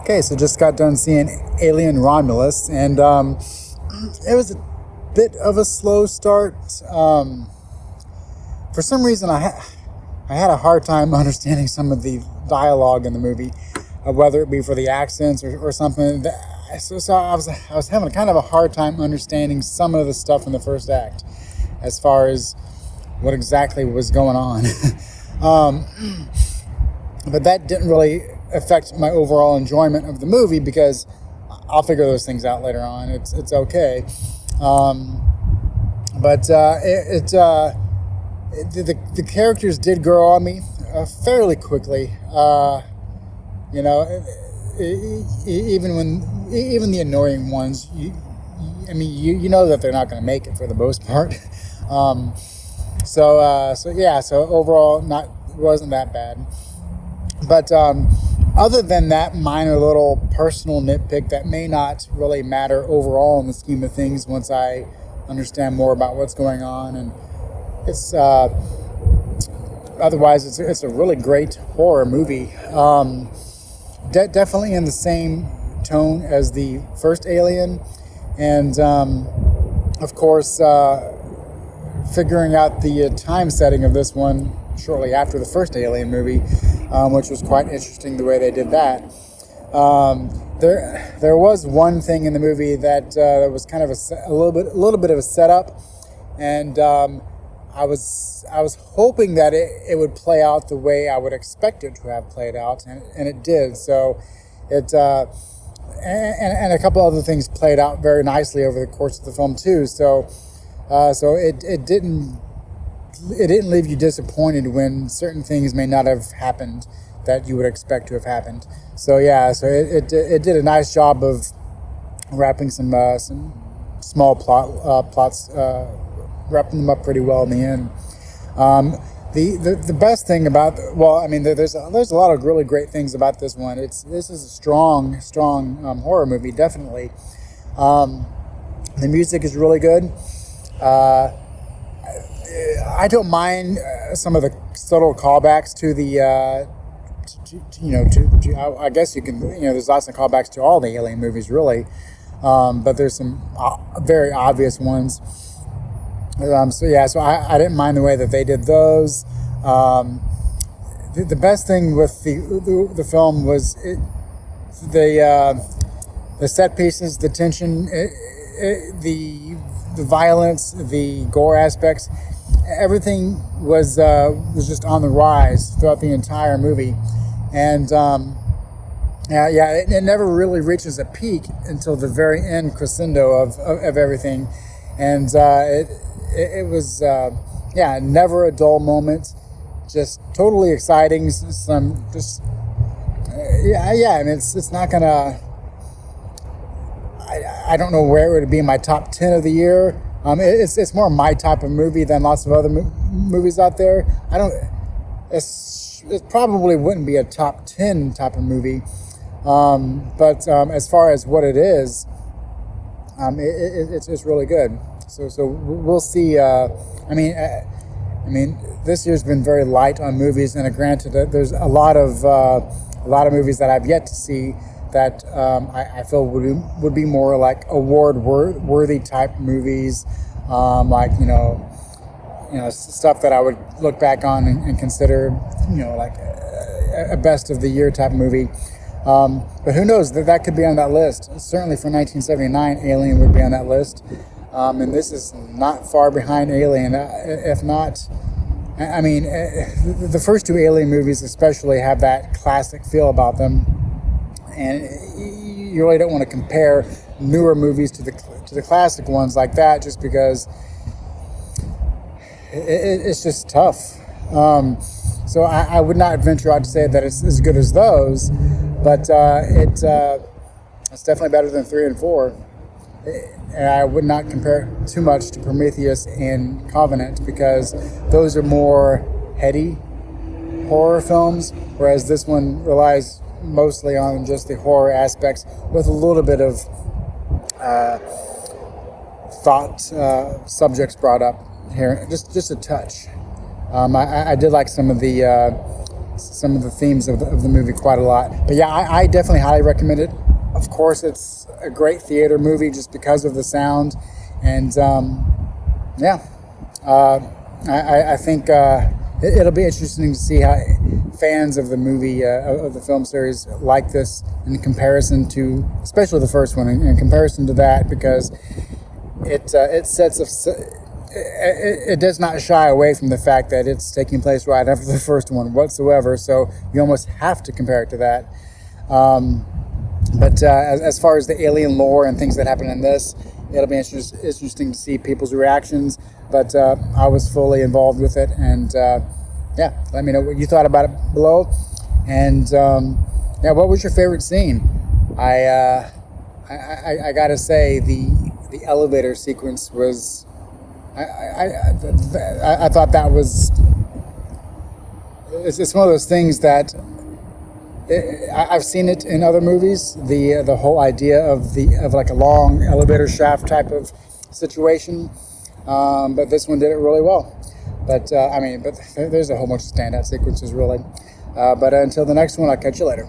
Okay, so just got done seeing Alien Romulus, and it was a bit of a slow start. For some reason, I had a hard time understanding some of the dialogue in the movie, whether it be for the accents or something. So I was having kind of a hard time understanding some of the stuff in the first act, as far as what exactly was going on. But that didn't really affect my overall enjoyment of the movie, because I'll figure those things out later on. It's okay. But the characters did grow on me fairly quickly. Even the annoying ones, you know that they're not going to make it for the most part. So overall, wasn't that bad. But other than that minor little personal nitpick that may not really matter overall in the scheme of things once I understand more about what's going on, and it's otherwise it's a really great horror movie. Definitely in the same tone as the first Alien, and of course figuring out the time setting of this one shortly after the first Alien movie, which was quite interesting the way they did that. There was one thing in the movie that was kind of a little bit of a setup, and I was hoping that it would play out the way I would expect it to have played out, and it did. So it and a couple other things played out very nicely over the course of the film too. So it didn't leave you disappointed when certain things may not have happened that you would expect to have happened. So it did a nice job of wrapping some small plots, wrapping them up pretty well in the end. The best thing about, there's a lot of really great things about this one. This is a strong horror movie, definitely. The music is really good. I don't mind some of the subtle callbacks to the, I guess you can, there's lots of callbacks to all the Alien movies, really. But there's some very obvious ones. So I didn't mind the way that they did those. The best thing with the film was the set pieces, the tension, the violence, the gore aspects. Everything was just on the rise throughout the entire movie, and it never really reaches a peak until the very end crescendo of everything, and it was never a dull moment, just totally exciting. It's not gonna. I don't know where it would be in my top 10 of the year. It's more my type of movie than lots of other movies out there. It probably wouldn't be a top 10 type of movie, but as far as what it is, it's really good. So we'll see. This year's been very light on movies, and granted, there's a lot of movies that I've yet to see that I feel would be more like award-worthy type movies, stuff that I would look back on and consider, like a best of the year type movie. But who knows, that could be on that list. Certainly for 1979, Alien would be on that list, and this is not far behind Alien. If not, the first two Alien movies especially have that classic feel about them. And you really don't want to compare newer movies to the classic ones like that, just because it's just tough. So I would not venture out to say that it's as good as those, but it's definitely better than 3 and 4. And I would not compare it too much to Prometheus and Covenant, because those are more heady horror films, whereas this one relies mostly on just the horror aspects with a little bit of thought subjects brought up here, just a touch. I did like some of the some of the themes of the movie quite a lot. But yeah, I definitely highly recommend it. Of course, it's a great theater movie just because of the sound, and yeah, I think it'll be interesting to see how fans of the movie of the film series like this in comparison to, especially the first one, in comparison to that, because it sets it does not shy away from the fact that it's taking place right after the first one whatsoever. So you almost have to compare it to that. But as far as the alien lore and things that happen in this, it'll be interesting to see people's reactions. But I was fully involved with it, and yeah, let me know what you thought about it below. And yeah, what was your favorite scene? I gotta say the elevator sequence was. I thought that was. It's one of those things that I've seen it in other movies. The whole idea of like a long elevator shaft type of situation, but this one did it really well. But but there's a whole bunch of standout sequences really. But until the next one, I'll catch you later.